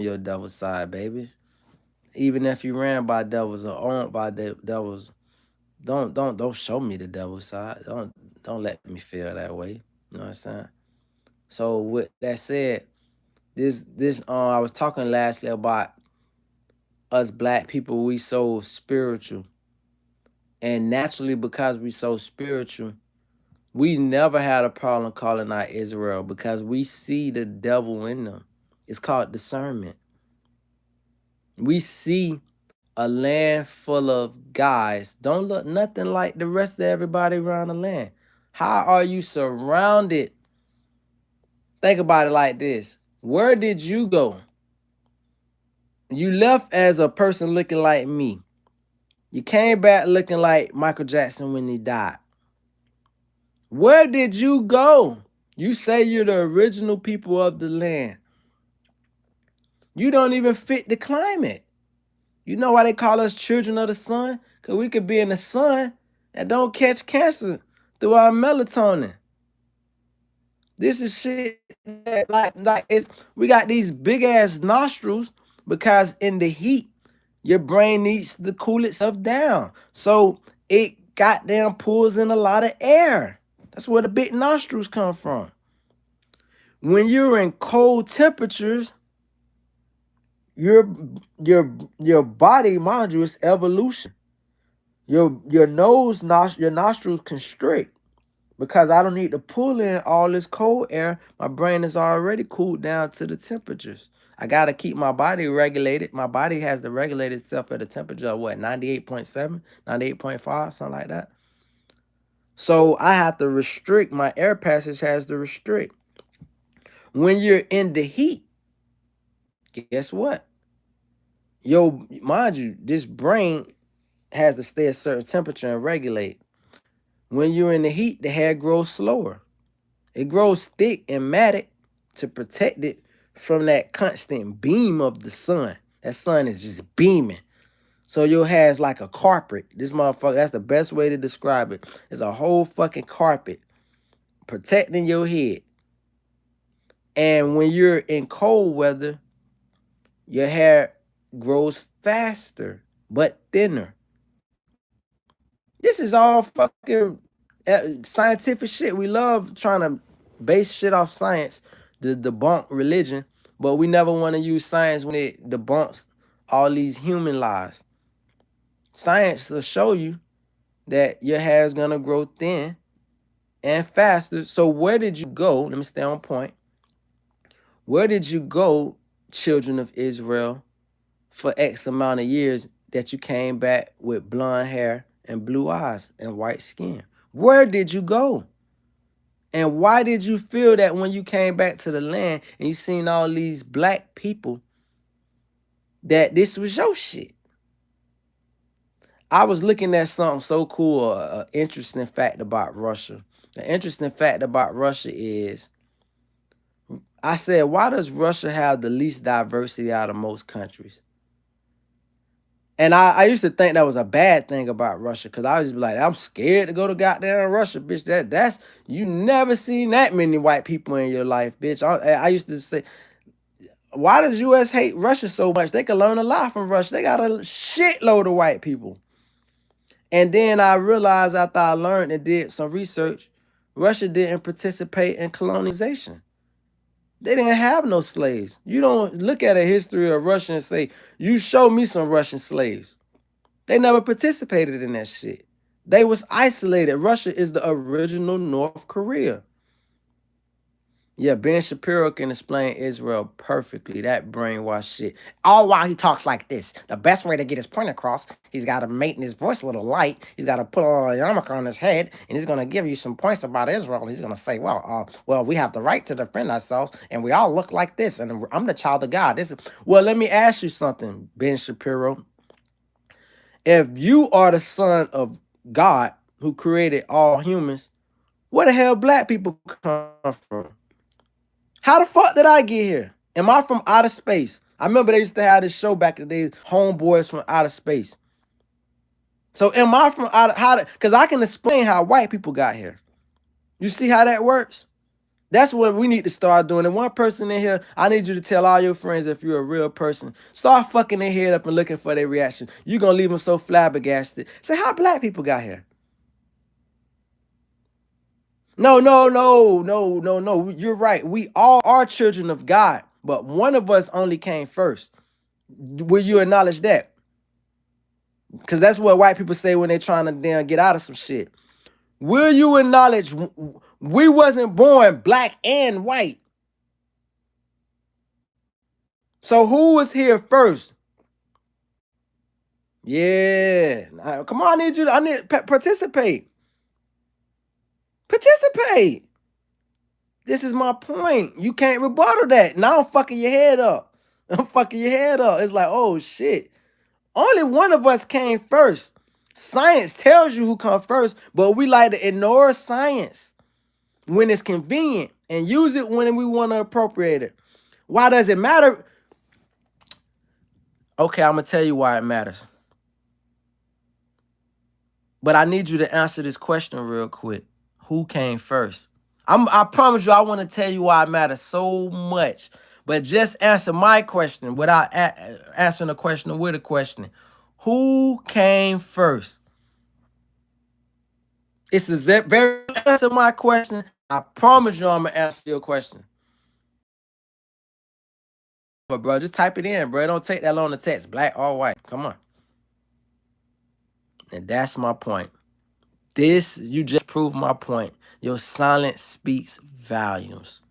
your devil side, baby. Even if you ran by devils or owned by devils, don't show me the devil side. Don't let me feel that way. You know what I'm saying? So with that said, this I was talking lastly about us black people. We so spiritual, and naturally because we so spiritual, we never had a problem calling out Israel because we see the devil in them. It's called discernment. We see a land full of guys don't look nothing like the rest of everybody around the land. How are you surrounded? Think about it like this. Where did you go? You left as a person looking like me. You came back looking like Michael Jackson when he died. Where did you go? You say you're the original people of the land. You don't even fit the climate. You know why they call us children of the sun? Because we could be in the sun and don't catch cancer through our melatonin. This is shit that like it's we got these big ass nostrils because in the heat, your brain needs to cool itself down. So it goddamn pulls in a lot of air. That's where the big nostrils come from. When you're in cold temperatures, your your body, mind you, it's evolution. Your your nostrils constrict because I don't need to pull in all this cold air. My brain is already cooled down to the temperatures. I gotta keep my body regulated. My body has to regulate itself at a temperature of what, 98.7, 98.5, something like that. So I have to restrict, my air passage has to restrict. When you're in the heat, guess what? Yo, mind you, this brain has to stay at a certain temperature and regulate. When you're in the heat, the hair grows slower. It grows thick and matted to protect it from that constant beam of the sun. That sun is just beaming. So your hair is like a carpet. This motherfucker, that's the best way to describe it. It's a whole fucking carpet protecting your head. And when you're in cold weather, your hair grows faster but thinner. This is all fucking scientific shit. We love trying to base shit off science to debunk religion, but we never want to use science when it debunks all these human lies. Science will show you that your hair is gonna grow thin and faster. So where did you go? Let me stay on point. Where did you go, children of Israel, for X amount of years that you came back with blonde hair and blue eyes and white skin? Where did you go? And why did you feel that when you came back to the land and you seen all these black people that this was your shit? I was looking at something so cool, an interesting fact about Russia. The interesting fact about Russia is, I said, why does Russia have the least diversity out of most countries? And I used to think that was a bad thing about Russia because I was like, I'm scared to go to goddamn Russia, bitch. That's you never seen that many white people in your life, bitch. I used to say, why does US hate Russia so much? They could learn a lot from Russia. They got a shitload of white people. And then I realized after I learned and did some research, Russia didn't participate in colonization. They didn't have no slaves. You don't look at a history of Russia and say, you show me some Russian slaves. They never participated in that shit. They was isolated. Russia is the original North Korea. Yeah, Ben Shapiro can explain Israel perfectly. That brainwash shit. All while he talks like this. The best way to get his point across, he's got to make his voice a little light. He's got to put a yarmulke on his head, and he's going to give you some points about Israel. He's going to say, well, we have the right to defend ourselves, and we all look like this, and I'm the child of God. Well, let me ask you something, Ben Shapiro. If you are the son of God who created all humans, where the hell black people come from? How the fuck did I get here? Am I from outer space? I remember they used to have this show back in the days, Homeboys from Outer Space. So am I from outer, because I can explain how white people got here. You see how that works? That's what we need to start doing. And one person in here, I need you to tell all your friends, if you're a real person, start fucking their head up and looking for their reaction. You're going to leave them so flabbergasted. Say, how black people got here? No, no, no, no, no, no. You're right. We all are children of God, but one of us only came first. Will you acknowledge that? Because that's what white people say when they're trying to damn get out of some shit. Will you acknowledge we wasn't born black and white? So who was here first? Yeah. Come on, I need participate. Participate. This is my point. You can't rebuttal that. Now I'm fucking your head up. I'm fucking your head up. It's like, oh shit. Only one of us came first. Science tells you who come first, but we like to ignore science when it's convenient and use it when we want to appropriate it. Why does it matter? Okay, I'm going to tell you why it matters. But I need you to answer this question real quick. Who came first? I promise you, I want to tell you why it matters so much. But just answer my question without answering the question with a question. Who came first? It's the very answer my question. I promise you, I'm gonna answer your question. But bro, just type it in, bro. It don't take that long to text, black or white. Come on. And that's my point. This, you just proved my point. Your silence speaks volumes.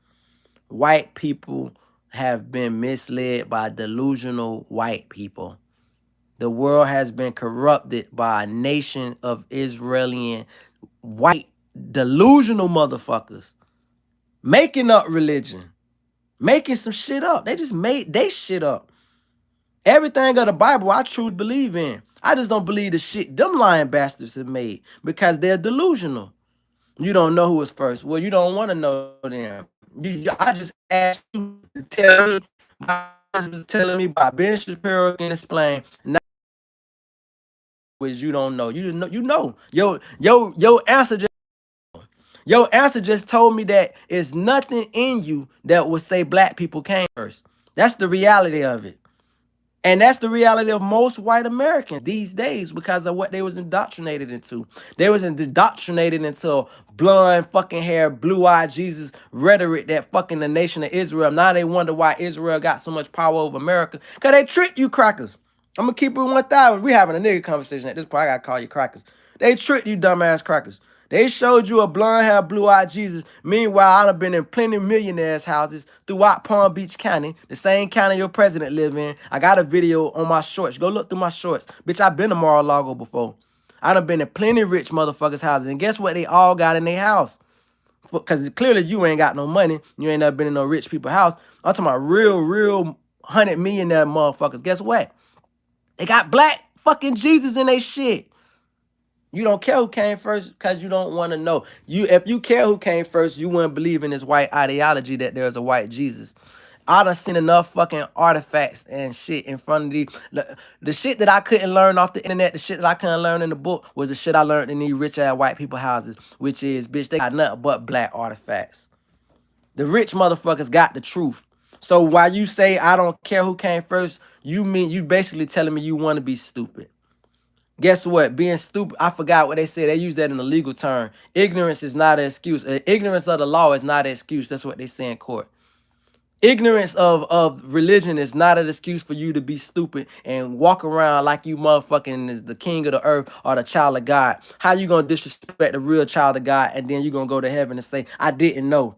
White people have been misled by delusional white people. The world has been corrupted by a nation of Israeli white delusional motherfuckers making up religion, making some shit up. They just made they shit up. Everything of the Bible I truly believe in. I just don't believe the shit them lying bastards have made because they're delusional. You don't know who was first. Well, you don't want to know them. I just asked you to tell me. My husband was telling me about Ben Shapiro can explain. Now, which you don't know. You know. You know. Your answer just told me that it's nothing in you that would say black people came first. That's the reality of it. And that's the reality of most white Americans these days because of what they was indoctrinated into. They was indoctrinated into blonde fucking hair, blue-eyed Jesus rhetoric that fucking the nation of Israel. Now they wonder why Israel got so much power over America. Because they tricked you crackers. I'm going to keep it 1,000. We having a nigga conversation at this point. I got to call you crackers. They tricked you dumbass crackers. They showed you a blonde hair, blue-eyed Jesus. Meanwhile, I've been in plenty of millionaires' houses throughout Palm Beach County, the same county your president live in. I got a video on my shorts. Go look through my shorts. Bitch, I've been to Mar-a-Lago before. I done been in plenty of rich motherfuckers' houses. And guess what they all got in their house? Because clearly you ain't got no money. You ain't never been in no rich people's house. I'm talking about real 100-millionaire motherfuckers. Guess what? They got black fucking Jesus in their shit. You don't care who came first because you don't want to know. If you care who came first, you wouldn't believe in this white ideology that there's a white Jesus. I done seen enough fucking artifacts and shit in front of the shit that I couldn't learn off the internet, the shit that I couldn't learn in the book was the shit I learned in these rich ass white people houses, which is, bitch, they got nothing but black artifacts. The rich motherfuckers got the truth. So while you say I don't care who came first, you basically telling me you want to be stupid. Guess what? Being stupid, I forgot what they said. They use that in a legal term. Ignorance is not an excuse. Ignorance of the law is not an excuse. That's what they say in court. Ignorance of religion is not an excuse for you to be stupid and walk around like you motherfucking is the king of the earth or the child of God. How you gonna disrespect the real child of God and then you gonna go to heaven and say, I didn't know?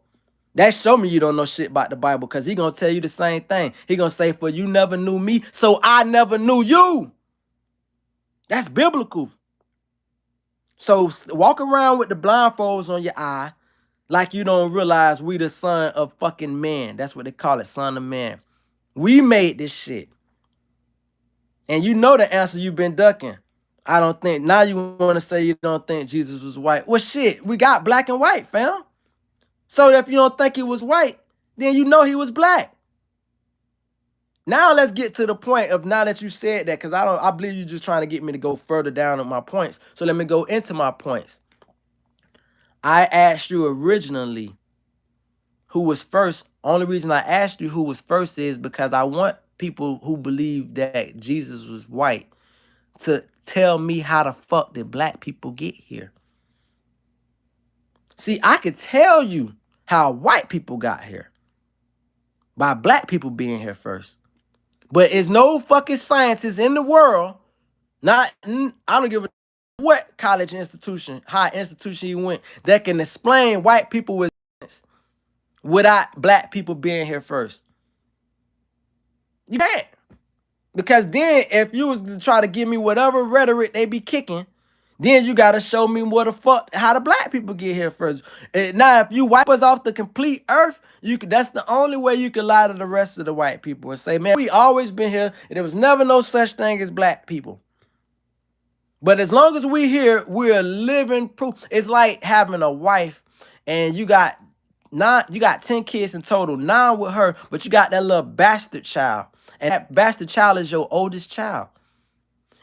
That show me you don't know shit about the Bible because he gonna tell you the same thing. He gonna say, for you never knew me, so I never knew you. That's biblical. So walk around with the blindfolds on your eye like you don't realize we the son of fucking man. That's what they call it, son of man. We made this shit. And you know the answer you've been ducking. I don't think, now you want to say you don't think Jesus was white. Well, shit, we got black and white, fam. So if you don't think he was white, then you know he was black. Now let's get to the point of now that you said that, because I believe you're just trying to get me to go further down on my points. So let me go into my points. I asked you originally, who was first. Only reason I asked you who was first is because I want people who believe that Jesus was white to tell me how the fuck did black people get here. See, I could tell you how white people got here by black people being here first. But it's no fucking scientist in the world, I don't give a what college institution, high institution you went, that can explain white people without black people being here first. You can't. Because then if you was to try to give me whatever rhetoric they be kicking, then you gotta show me what the fuck how the black people get here first. Now, if you wipe us off the complete earth, that's the only way you can lie to the rest of the white people and say, man, we always been here and there was never no such thing as black people. But as long as we here, we're living proof. It's like having a wife and you got 10 kids in total, 9 with her, but you got that little bastard child. And that bastard child is your oldest child.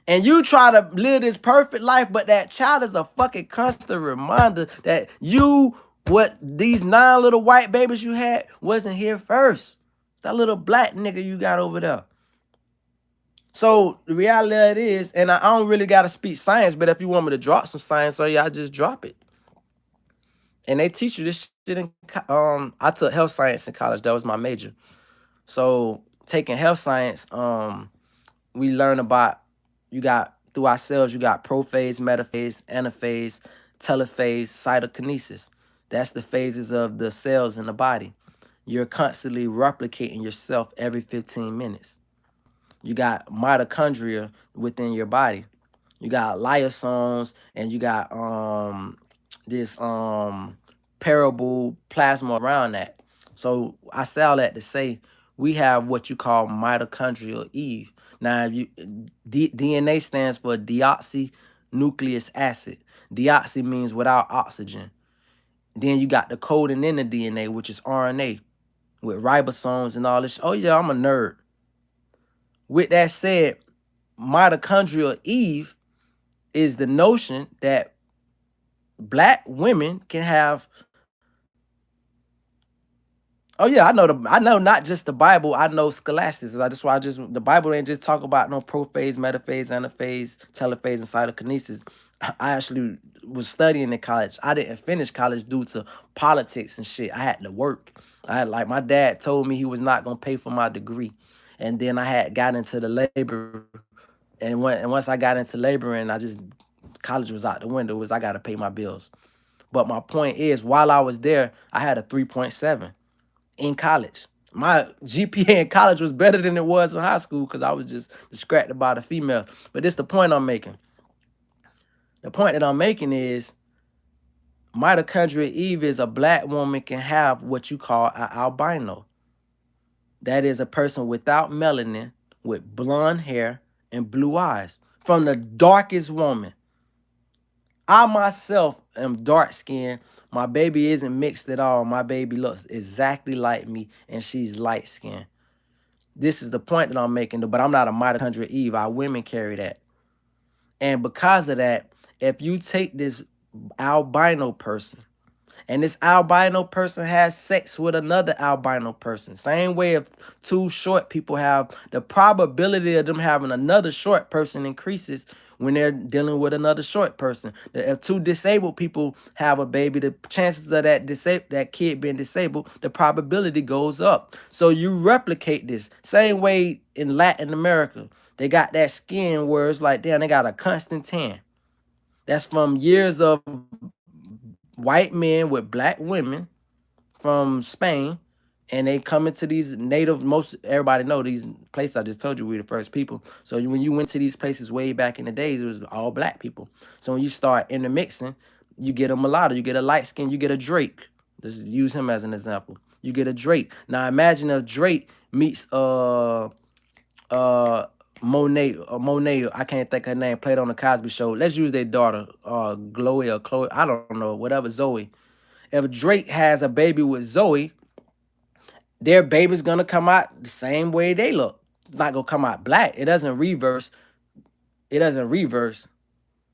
And you try to live this perfect life, but that child is a fucking constant reminder that what these 9 little white babies you had wasn't here first. It's that little black nigga you got over there. So the reality of it is, and I don't really got to speak science, but if you want me to drop some science on you, I just drop it. And they teach you this shit in, I took health science in college. That was my major. So taking health science, we learn about, through our cells, you got prophase, metaphase, anaphase, telophase, cytokinesis. That's the phases of the cells in the body. You're constantly replicating yourself every 15 minutes. You got mitochondria within your body. You got lysosomes, and you got this parable plasma around that. So I say all that to say we have what you call mitochondrial Eve. Now, DNA stands for deoxynucleic acid. Deoxy means without oxygen. Then you got the coding in the DNA, which is RNA, with ribosomes and all this. Oh yeah, I'm a nerd. With that said, mitochondrial Eve is the notion that black women can have. Oh yeah, I know not just the Bible, I know scholastics. That's why the Bible ain't just talk about no prophase, metaphase, anaphase, telophase, and cytokinesis. I actually was studying in college. I didn't finish college due to politics and shit. I had to work. Like my dad told me he was not gonna pay for my degree. And then I had got into the labor. And once I got into laboring, college was out the window, I gotta pay my bills. But my point is, while I was there, I had a 3.7 in college. My GPA in college was better than it was in high school because I was just distracted by the females. But this the point I'm making. The point that I'm making is mitochondria Eve is a black woman can have what you call an albino. That is a person without melanin with blonde hair and blue eyes from the darkest woman. I myself am dark skinned. My baby isn't mixed at all. My baby looks exactly like me and she's light skinned. This is the point that I'm making, but I'm not a mitochondria Eve. Our women carry that. And because of that, if you take this albino person and this albino person has sex with another albino person, same way if 2 short people have, the probability of them having another short person increases when they're dealing with another short person. If 2 disabled people have a baby, the chances of that kid being disabled, the probability goes up. So you replicate this. Same way in Latin America, they got that skin where it's like, damn, they got a constant tan. That's from years of white men with black women from Spain, and they come into these native, everybody know these places I just told you we're the first people. So when you went to these places way back in the days, it was all black people. So when you start intermixing, you get a mulatto, you get a light skin, you get a Drake. Let's use him as an example. You get a Drake. Now imagine if Drake meets Monet, I can't think her name, played on the Cosby Show. Let's use their daughter, Chloe, I don't know, whatever, Zoe. If Drake has a baby with Zoe, their baby's gonna come out the same way they look. It's not gonna come out black. It doesn't reverse.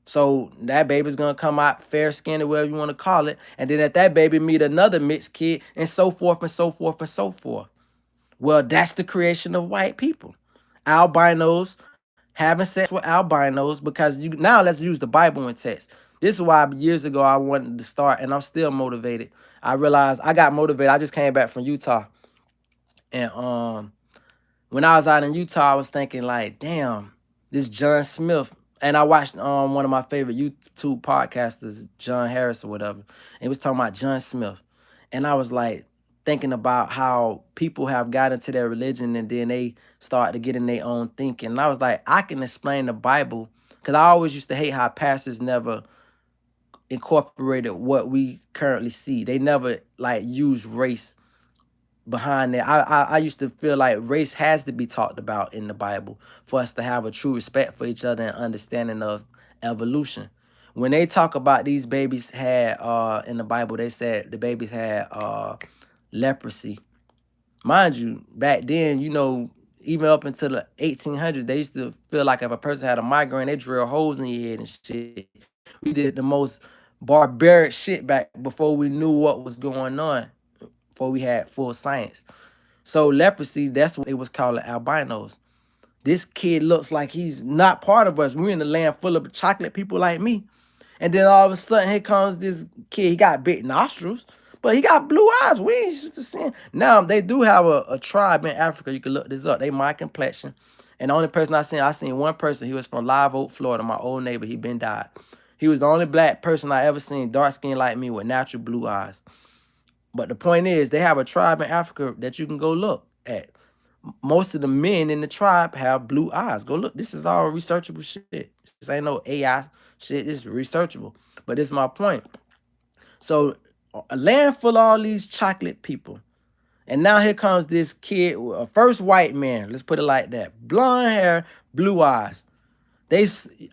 So that baby's gonna come out fair skinned or whatever you want to call it. And then at that baby meet another mixed kid and so forth and so forth and so forth. Well, that's the creation of white people. Albinos having sex with albinos because you now let's use the Bible in text. This is why years ago I wanted to start, and I'm still motivated. I realized I got motivated. I just came back from Utah, and when I was out in Utah, I was thinking like, damn, this John Smith. And I watched one of my favorite YouTube podcasters, John Harris or whatever. And he was talking about John Smith. And I was like thinking about how people have got into their religion and then they start to get in their own thinking. And I was like, I can explain the Bible. Because I always used to hate how pastors never incorporated what we currently see. They never like use race behind that. I used to feel like race has to be talked about in the Bible for us to have a true respect for each other and understanding of evolution. When they talk about these babies had in the Bible, they said the babies had leprosy. Mind you, back then, you know, even up until the 1800s, they used to feel like if a person had a migraine, they drill holes in your head and shit. We did the most barbaric shit back before we knew what was going on, before we had full science. So leprosy, that's what they was calling albinos. This kid looks like he's not part of us. We're in a land full of chocolate people like me. And then all of a sudden, here comes this kid. He got big nostrils, but he got blue eyes. We ain't used to seeing. Now, they do have a tribe in Africa. You can look this up. They my complexion. And the only person I seen one person. He was from Live Oak, Florida. My old neighbor, he been died. He was the only black person I ever seen, dark skin like me with natural blue eyes. But the point is, they have a tribe in Africa that you can go look at. Most of the men in the tribe have blue eyes. Go look. This is all researchable shit. This ain't no AI shit. It's researchable. But it's my point. So a land full of all these chocolate people. And now here comes this kid, a first white man. Let's put it like that. Blonde hair, blue eyes.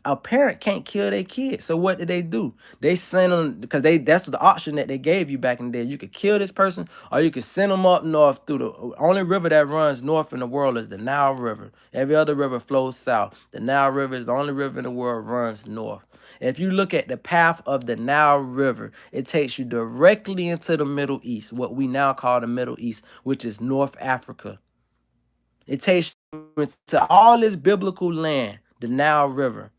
A parent can't kill their kid. So what do? They send them because that's the option that they gave you back in the day. You could kill this person or you could send them up north through the only river that runs north in the world is the Nile River. Every other river flows south. The Nile River is the only river in the world runs north. If you look at the path of the Nile River, it takes you directly into the Middle East, what we now call the Middle East, which is North Africa. It takes you into all this biblical land, the Nile River.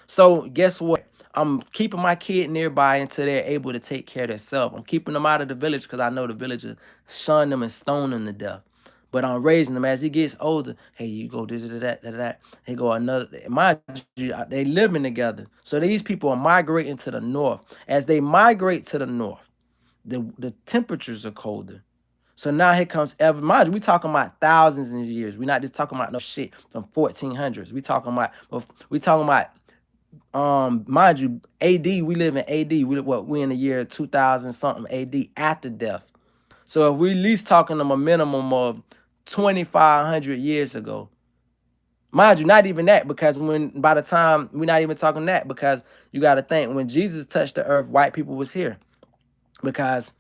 So guess what? I'm keeping my kid nearby until they're able to take care of themselves. I'm keeping them out of the village because I know the villagers shun them and stone them to death. But I'm raising them as he gets older. Hey, you go that. He go another. Mind you, they living together. So these people are migrating to the north. As they migrate to the north, the temperatures are colder. So now here comes mind you, we talking about thousands of years. We're not just talking about no shit from 1400s. We talking about mind you, AD, we live in AD. We in the year 2000 something AD after death. So if we at least talking them a minimum of 2,500 years ago. Mind you, not even that, because by the time we're not even talking that, because you got to think when Jesus touched the earth, white people was here. Because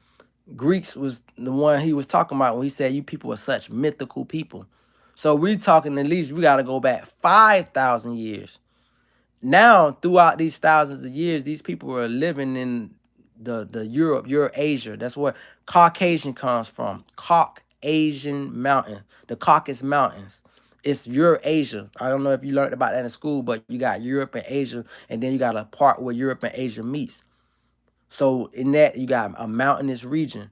Greeks was the one he was talking about when he said you people are such mythical people. So we talking at least we got to go back 5,000 years. Now, throughout these thousands of years, these people were living in the Eurasia. That's where Caucasian comes from. Caucasian mountain, the Caucasus Mountains. It's Eurasia. I don't know if you learned about that in school, but you got Europe and Asia, and then you got a part where Europe and Asia meets. So in that, you got a mountainous region.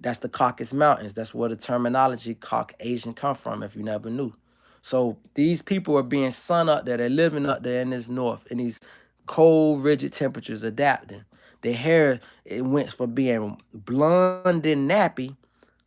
That's the Caucasus Mountains. That's where the terminology Caucasian come from, if you never knew. So these people are being sun up there. They're living up there in this north, in these cold, rigid temperatures, adapting. Their hair, it went from being blonde and nappy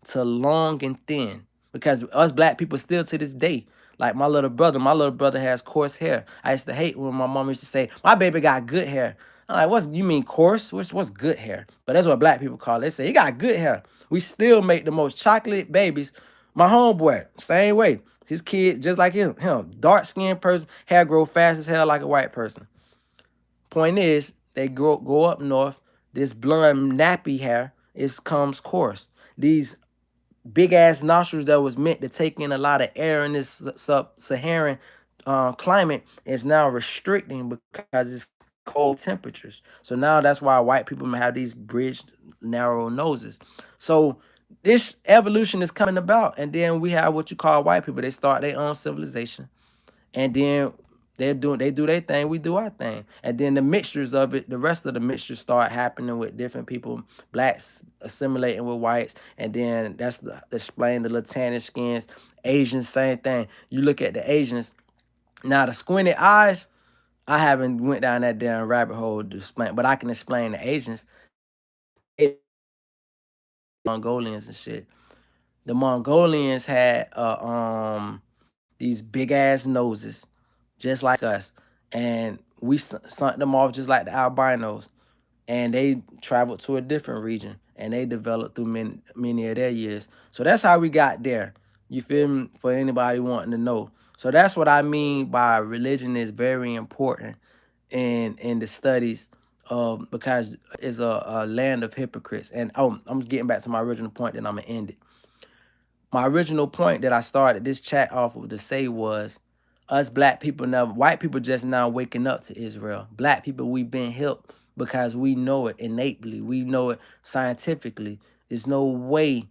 to long and thin. Because us black people still to this day, like my little brother has coarse hair. I used to hate when my mom used to say, my baby got good hair. I'm like, what's you mean coarse? What's good hair? But that's what black people call it. They say, he got good hair. We still make the most chocolate babies. My homeboy, same way. His kid, just like him, dark-skinned person, hair grow fast as hell like a white person. Point is, they go up north, this blonde nappy hair, comes coarse. These big-ass nostrils that was meant to take in a lot of air in this sub-Saharan climate is now restricting because it's cold temperatures. So now that's why white people may have these bridged narrow noses. So this evolution is coming about, and then we have what you call white people. They start their own civilization, and then they do their thing, we do our thing, and then the mixtures of it, the rest of the mixtures start happening with different people, blacks assimilating with whites, and then that's explain the Latanish skins, Asians, same thing. You look at the Asians now, the squinted eyes. I haven't went down that damn rabbit hole to explain, but I can explain the Asians, Mongolians and shit. The Mongolians had these big ass noses, just like us, and we sunk them off just like the albinos. And they traveled to a different region, and they developed through many of their years. So that's how we got there. You feel me? For anybody wanting to know. So that's what I mean by religion is very important in the studies because it's a land of hypocrites. And I'm getting back to my original point, then I'm gonna end it. My original point that I started this chat off of to say was us black people never, white people just now waking up to Israel. Black people, we've been helped because we know it innately. We know it scientifically. There's no way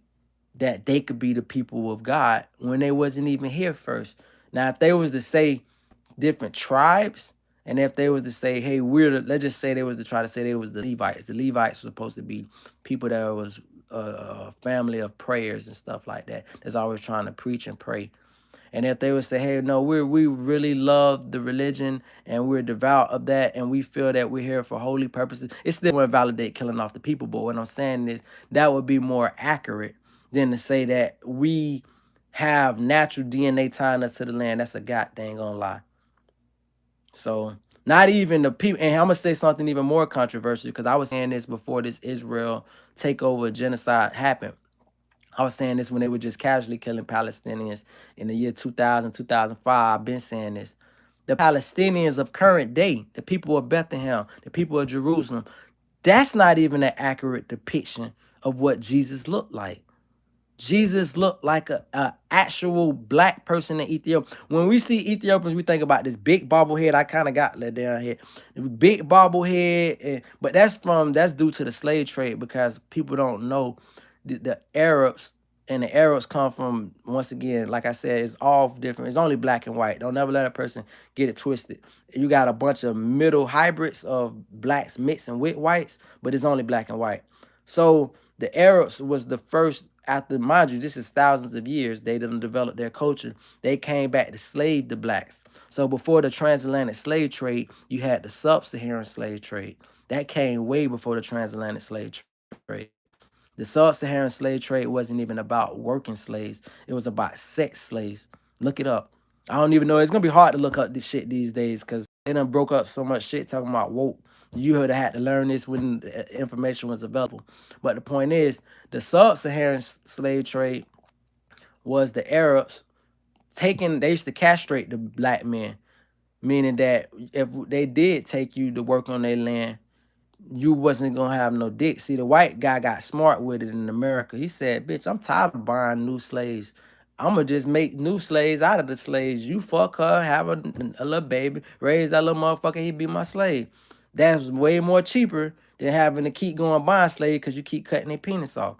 that they could be the people of God when they wasn't even here first. Now, if they was to say different tribes, and if they was to say, hey, let's just say they was to try to say they was the Levites. The Levites were supposed to be people that was a family of prayers and stuff like that. That's always trying to preach and pray. And if they would say, hey, no, we really love the religion and we're devout of that and we feel that we're here for holy purposes, it still wouldn't validate killing off the people. But what I'm saying is that would be more accurate than to say that we have natural DNA tying us to the land. That's a goddamn gonna lie. So not even the people, and I'm gonna say something even more controversial because I was saying this before this Israel takeover genocide happened. I was saying this when they were just casually killing Palestinians in the year 2000, 2005. I've been saying this. The Palestinians of current day, the people of Bethlehem, the people of Jerusalem, that's not even an accurate depiction of what Jesus looked like. Jesus looked like a actual black person in Ethiopia. When we see Ethiopians, we think about this big bobblehead. I kind of got that down here, big bobblehead, but that's due to the slave trade because people don't know the Arabs, and the Arabs come from, once again, like I said, it's all different. It's only black and white. Don't never let a person get it twisted. You got a bunch of middle hybrids of blacks mixing with whites, but it's only black and white. So the Arabs was the first, after, mind you, this is thousands of years, they didn't develop their culture. They came back to slave the blacks. So before the transatlantic slave trade, you had the sub-Saharan slave trade. That came way before the transatlantic slave trade. The sub-Saharan slave trade wasn't even about working slaves. It was about sex slaves. Look it up. I don't even know. It's going to be hard to look up this shit these days because they done broke up so much shit talking about woke. You heard I had to learn this when the information was available. But the point is, the sub-Saharan slave trade was the Arabs they used to castrate the black men, meaning that if they did take you to work on their land, you wasn't gonna have no dick. See, the white guy got smart with it in America. He said, bitch, I'm tired of buying new slaves. I'm gonna just make new slaves out of the slaves. You fuck her, have a little baby, raise that little motherfucker, he be my slave. That's way more cheaper than having to keep going buying slaves because you keep cutting their penis off.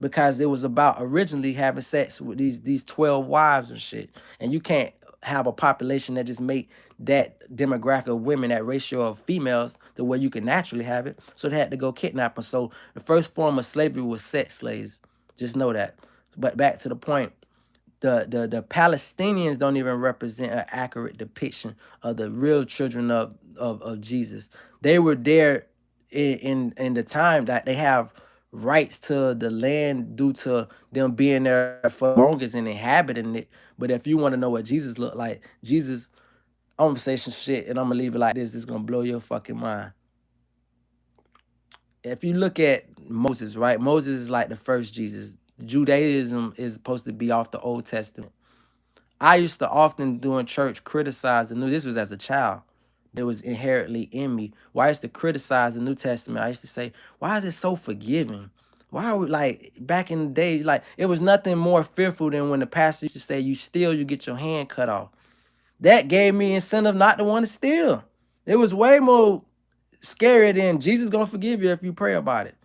Because it was about originally having sex with these 12 wives and shit. And you can't have a population that just make that demographic of women, that ratio of females, the way you can naturally have it. So they had to go kidnap them. So the first form of slavery was sex slaves. Just know that. But back to the point, the Palestinians don't even represent an accurate depiction of the real children of Jesus. They were there in the time that they have rights to the land due to them being there for longest and inhabiting it. But if you want to know what Jesus looked like, Jesus, I'm gonna say some shit and I'm gonna leave it like this. This is gonna blow your fucking mind. If you look at Moses, right? Moses is like the first Jesus. Judaism is supposed to be off the Old Testament. I used to often during church criticize the New. This was as a child. It was inherently in me. Why I used to criticize the New Testament. I used to say, why is it so forgiving? Why are we like back in the day? Like it was nothing more fearful than when the pastor used to say, you steal, you get your hand cut off. That gave me incentive not to want to steal. It was way more scarier than Jesus gonna forgive you if you pray about it.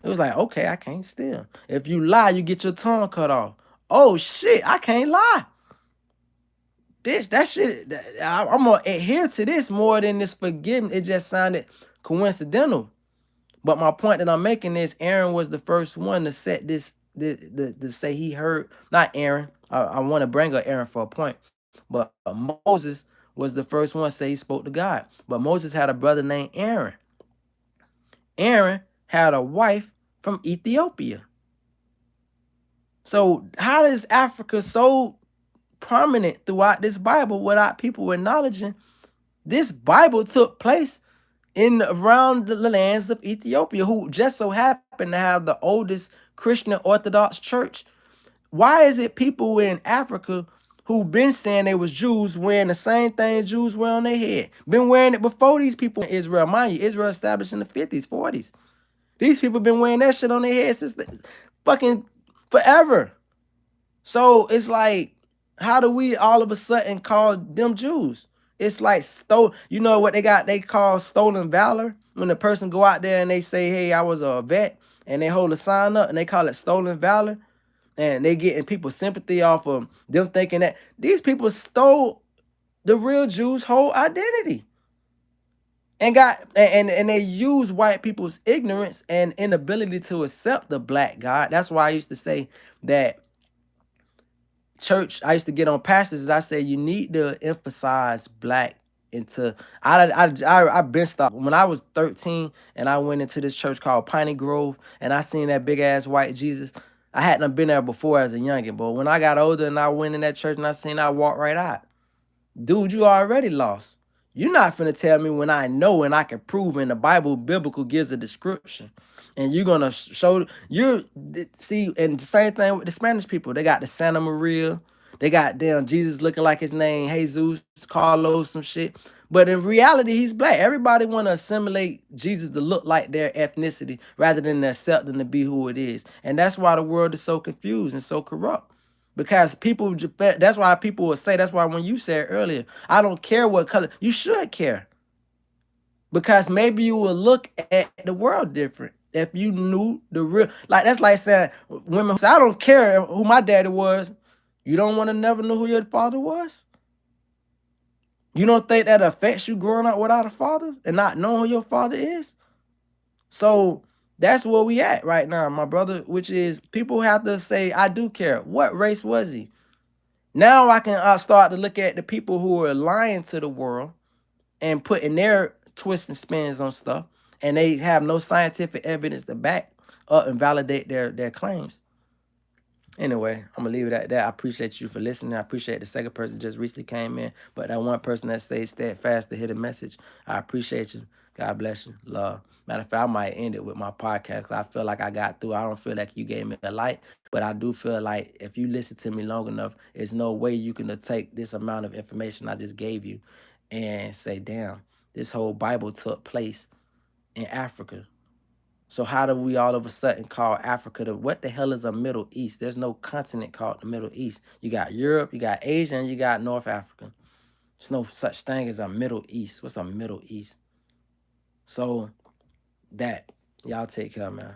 It was like, okay, I can't steal. If you lie, you get your tongue cut off. Oh shit, I can't lie. Bitch, that shit, I'm gonna adhere to this more than this forgiveness. It just sounded coincidental. But my point that I'm making is Aaron was the first one to set this, to say he heard, not Aaron. I want to bring up Aaron for a point. But Moses was the first one to say he spoke to God. But Moses had a brother named Aaron. Aaron had a wife from Ethiopia. So how is Africa so prominent throughout this Bible without people acknowledging this Bible took place in around the lands of Ethiopia, who just so happen to have the oldest Christian Orthodox church? Why is it people in Africa who've been saying they was Jews wearing the same thing Jews wear on their head? Been wearing it before these people in Israel. Mind you, Israel established in the 50s, 40s. These people been wearing that shit on their head since fucking forever. So it's like, how do we all of a sudden call them Jews? It's like, you know what they call stolen valor? When the person go out there and they say, hey, I was a vet, and they hold a sign up and they call it stolen valor, and they getting people sympathy off of them thinking that these people stole the real Jews' whole identity. And they use white people's ignorance and inability to accept the black God. That's why I used to say that church, I used to get on pastors, I say you need to emphasize black into, I've been stopped. When I was 13 and I went into this church called Piney Grove and I seen that big ass white Jesus, I hadn't been there before as a youngin', but when I got older and I went in that church and I walked right out. Dude, you already lost. You're not finna tell me when I know and I can prove in the Bible, biblical gives a description. And you're gonna show see, and the same thing with the Spanish people. They got the Santa Maria, they got damn Jesus looking like his name, Jesus, Carlos, some shit. But in reality, he's black. Everybody want to assimilate Jesus to look like their ethnicity rather than accept them to be who it is. And that's why the world is so confused and so corrupt. Because people, that's why people will say, that's why when you said earlier, I don't care what color, you should care. Because maybe you will look at the world different if you knew the real, like that's like saying, women say, I don't care who my daddy was. You don't want to never know who your father was? You don't think that affects you growing up without a father and not knowing who your father is? So that's where we at right now, my brother, which is people have to say, I do care. What race was he? Now I can start to look at the people who are lying to the world and putting their twists and spins on stuff, and they have no scientific evidence to back up and validate their claims. Anyway, I'm gonna leave it at that. I appreciate you for listening. I appreciate the second person just recently came in, but that one person that stayed steadfast to hear the message, I appreciate you. God bless you. Love. Matter of fact, I might end it with my podcast because I feel like I got through. I don't feel like you gave me a light, but I do feel like if you listen to me long enough, there's no way you can take this amount of information I just gave you and say, damn, this whole Bible took place in Africa. So how do we all of a sudden call Africa what the hell is a Middle East? There's no continent called the Middle East. You got Europe, you got Asia, and you got North Africa. There's no such thing as a Middle East. What's a Middle East? So that, y'all take care, man.